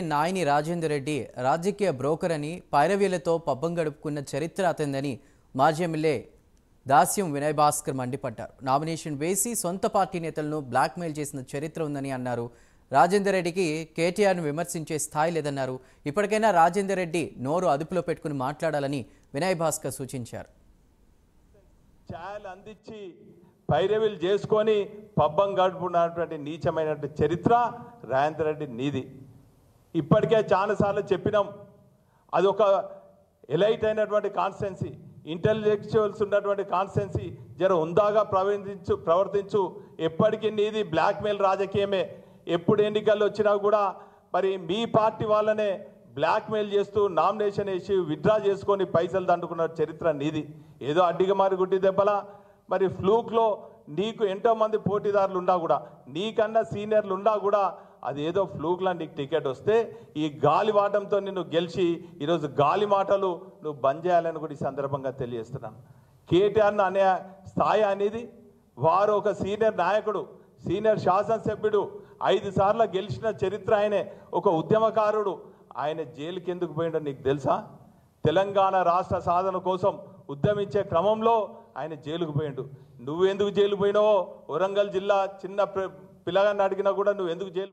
నాయని రాజేందర్ రెడ్డి రాజకీయ బ్రోకర్ అని పైరవీలతో పబ్బం గడుపుకున్న చరిత్ర అతనిదని మాజీ ఎమ్మెల్యే దాస్యం వినయ్ భాస్కర్ మండిపడ్డారు. నామినేషన్ వేసి సొంత పార్టీ నేతలను బ్లాక్మెయిల్ చేసిన చరిత్ర ఉందని అన్నారు. రాజేందర్ రెడ్డికి కేటీఆర్ను విమర్శించే స్థాయి లేదన్నారు. ఇప్పటికైనా రాజేందర్ రెడ్డి నోరు అదుపులో పెట్టుకుని మాట్లాడాలని వినయ్ భాస్కర్ సూచించారు. ఛాయలు అందించి పైరవీలు చేసుకొని పబ్బం గడుపుకున్నటువంటి నీచమైనటువంటి చరిత్ర రాజేందర్ రెడ్డి నీది. ఇప్పటికే చాలాసార్లు చెప్పినాం, అది ఒక ఎలైట్ అయినటువంటి కాన్స్టిట్యున్సీ, ఇంటెలెక్చువల్స్ ఉన్నటువంటి కాన్స్టిట్యున్సీ, జర ఉందాగా ప్రవర్తించు. ఎప్పటికీ నీది బ్లాక్మెయిల్ రాజకీయమే. ఎప్పుడు ఎన్నికలు వచ్చినా కూడా మరి మీ పార్టీ వాళ్ళనే బ్లాక్మెయిల్ చేస్తూ నామినేషన్ వేసి విత్డ్రా చేసుకొని పైసలు దండుకున్న చరిత్ర నీది. ఏదో అడ్డిగా మారి గుడ్డి దెబ్బలా మరి ఫ్లూక్లో నీకు ఎంతోమంది పోటీదారులు ఉన్నా కూడా, నీకన్నా సీనియర్లు ఉన్నా కూడా అది ఏదో ఫ్లూక్లో నీకు టికెట్ వస్తే ఈ గాలి వాటంతో నిన్ను గెలిచి ఈరోజు గాలి మాటలు నువ్వు బంద్ చేయాలని కూడా ఈ సందర్భంగా తెలియజేస్తున్నాను. కేటీఆర్ను అనే స్థాయి అనేది వారు ఒక సీనియర్ నాయకుడు, సీనియర్ శాసనసభ్యుడు, 5 సార్లు గెలిచిన చరిత్ర ఆయనే, ఒక ఉద్యమకారుడు. ఆయన జైలుకి ఎందుకు పోయిండో నీకు తెలుసా? తెలంగాణ రాష్ట్ర సాధన కోసం ఉద్యమించే క్రమంలో ఆయన జైలుకు పోయిండు. నువ్వెందుకు జైలు పోయినావో వరంగల్ జిల్లా చిన్న పిల్లగాన్ని అడిగినా కూడా నువ్వు ఎందుకు జైలు